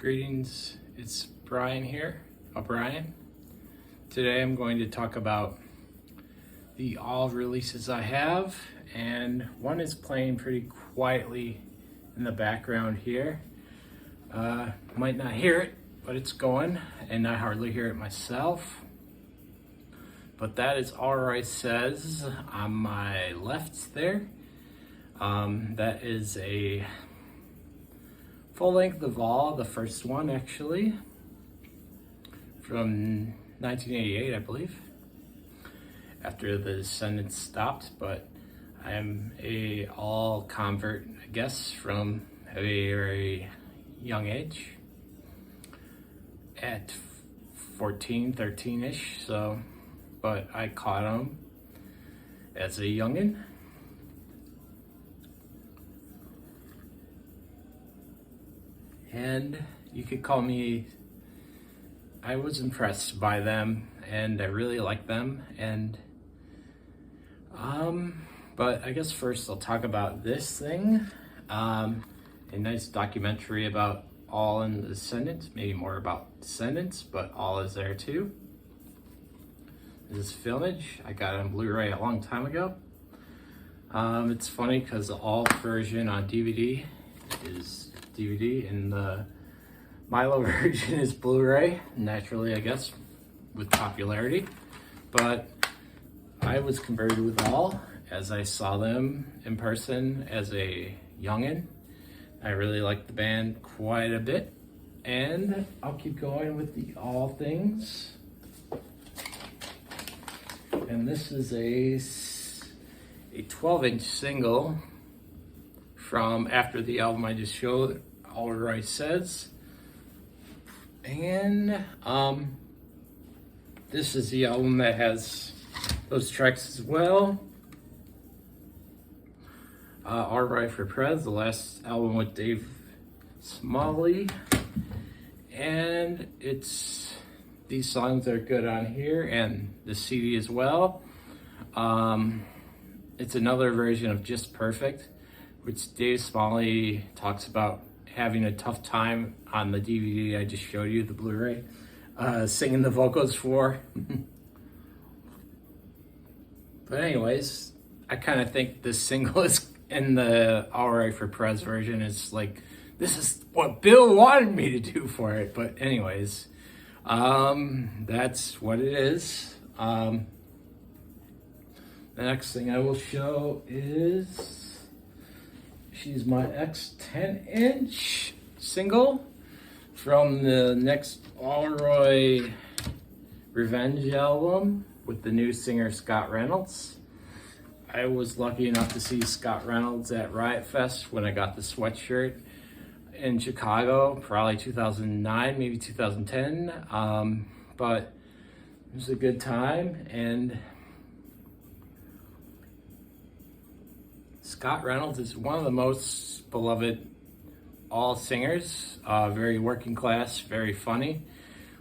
Greetings, it's Brian here, O'Brien. Today I'm going to talk about the all releases I have, and one is playing pretty quietly in the background here. Might not hear it, but it's going, and I hardly hear it myself. But that is All Right Says on my left there. That is a full length of All, the first one actually, from 1988, I believe, after the Descendents stopped. But I am a All convert, I guess, from a very young age, at 14, 13-ish, so, but I caught them as a youngin'. And you could call me, I was impressed by them, and I really like them. And but I guess first I'll talk about this thing, a nice documentary about All and the Descendents, maybe more about Descendents, but All is there too. This is Filmage. I got it on Blu-ray a long time ago. It's funny because the All version on DVD is DVD and the Milo version is Blu-ray, naturally, I guess, with popularity. But I was converted with All as I saw them in person as a youngin'. I really liked the band quite a bit, and I'll keep going with the All things. And this is a 12-inch single from after the album I just showed, All Right Says. And this is the album that has those tracks as well. All Right for Prez, the last album with Dave Smalley. And these songs are good on here, and the CD as well. It's another version of Just Perfect, which Dave Smalley talks about having a tough time on the DVD I just showed you, the Blu-ray, singing the vocals for. But anyways, I kind of think this single is in the All Right for Prez version is like, this is what Bill wanted me to do for it. But anyways, that's what it is. The next thing I will show is She's My Ex 10-inch single from the next Allroy Revenge album with the new singer Scott Reynolds. I was lucky enough to see Scott Reynolds at Riot Fest when I got the sweatshirt in Chicago, probably 2009, maybe 2010. But it was a good time, and Scott Reynolds is one of the most beloved All singers, very working class, very funny,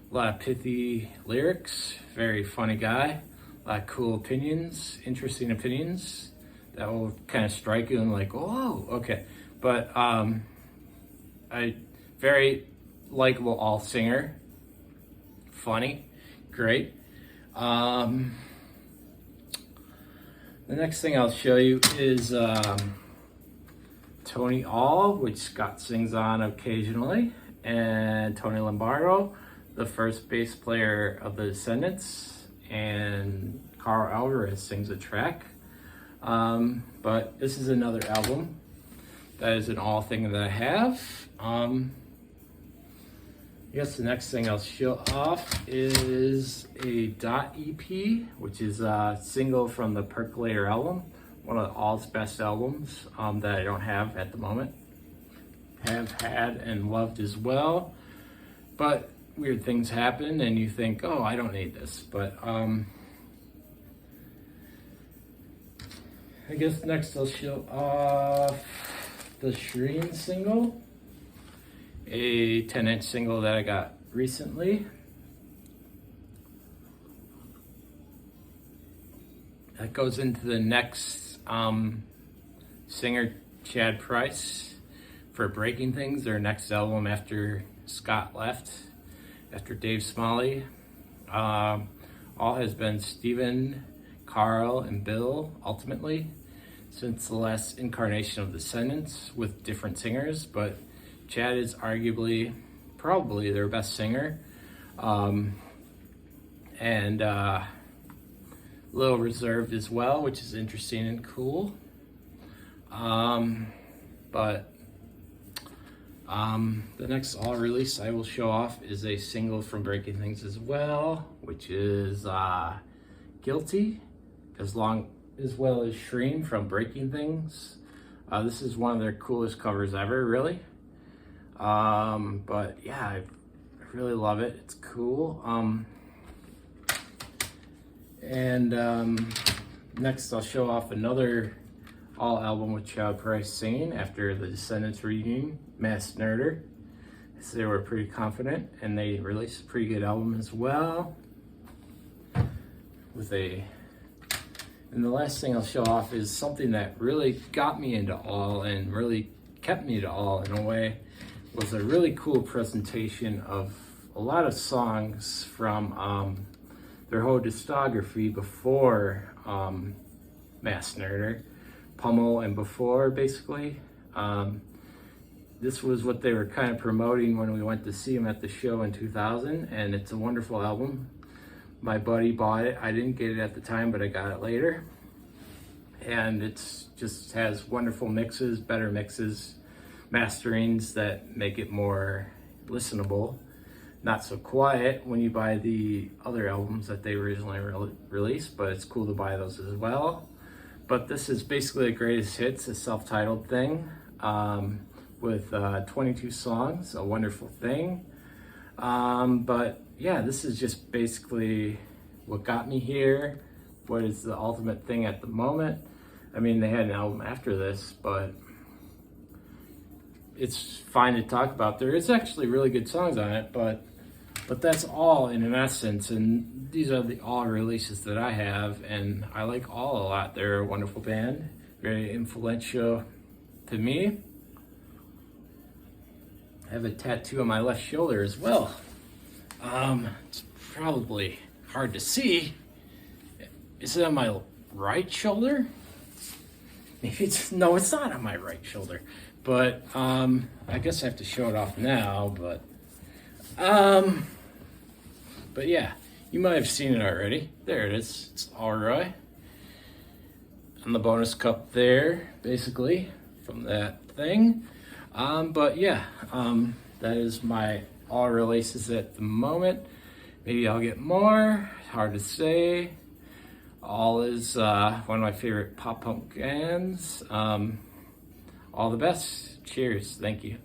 a lot of pithy lyrics, very funny guy, a lot of cool opinions, interesting opinions that will kind of strike you and like, oh, okay. But very likable All singer, funny, great. The next thing I'll show you is Tony All, which Scott sings on occasionally, and Tony Lombardo, the first bass player of the Descendents, and Carl Alvarez sings a track. But this is another album that is an All thing that I have. I guess the next thing I'll show off is a Dot EP, which is a single from the Percolator album, one of All's best albums that I don't have at the moment. Have had and loved as well, but weird things happen and you think, oh, I don't need this. But I guess next I'll show off the Shireen single, a 10-inch single that I got recently. That goes into the next singer, Chad Price, for Breaking Things, their next album after Scott left, after Dave Smalley. All has been Steven, Carl, and Bill, ultimately, since the last incarnation of The Descendents with different singers, but Chad is arguably, probably their best singer. And a little reserved as well, which is interesting and cool. The next all release I will show off is a single from Breaking Things as well, which is Guilty, as well as Shreen from Breaking Things. This is one of their coolest covers ever, really. But yeah, I really love it. It's cool. Next I'll show off another all album with Chad Price singing after the Descendents reunion, Masked Nerder. So they were pretty confident, and they released a pretty good album as well. And the last thing I'll show off is something that really got me into all and really kept me to all in a way. Was a really cool presentation of a lot of songs from their whole discography before Masked Nerder, Pummel and before, basically. This was what they were kind of promoting when we went to see them at the show in 2000, and it's a wonderful album. My buddy bought it. I didn't get it at the time, but I got it later. And it's just has wonderful mixes, better mixes, masterings that make it more listenable. Not so quiet when you buy the other albums that they originally released, but it's cool to buy those as well. But this is basically a greatest hits, a self-titled thing, with 22 songs, a wonderful thing. But yeah, this is just basically what got me here, what is the ultimate thing at the moment. I mean, they had an album after this, but it's fine to talk about. There is actually really good songs on it, but that's all in an essence, and these are the all releases that I have, and I like all a lot. They're a wonderful band, very influential to me. I have a tattoo on my left shoulder as well. It's probably hard to see. Is it on my right shoulder? Maybe no, it's not on my right shoulder. But I guess I have to show it off now, but yeah, you might have seen it already. There it is. It's Alroy. And the bonus cup there, basically, from that thing. But yeah, that is my all releases at the moment. Maybe I'll get more. Hard to say. All is one of my favorite pop punk bands. All the best. Cheers. Thank you.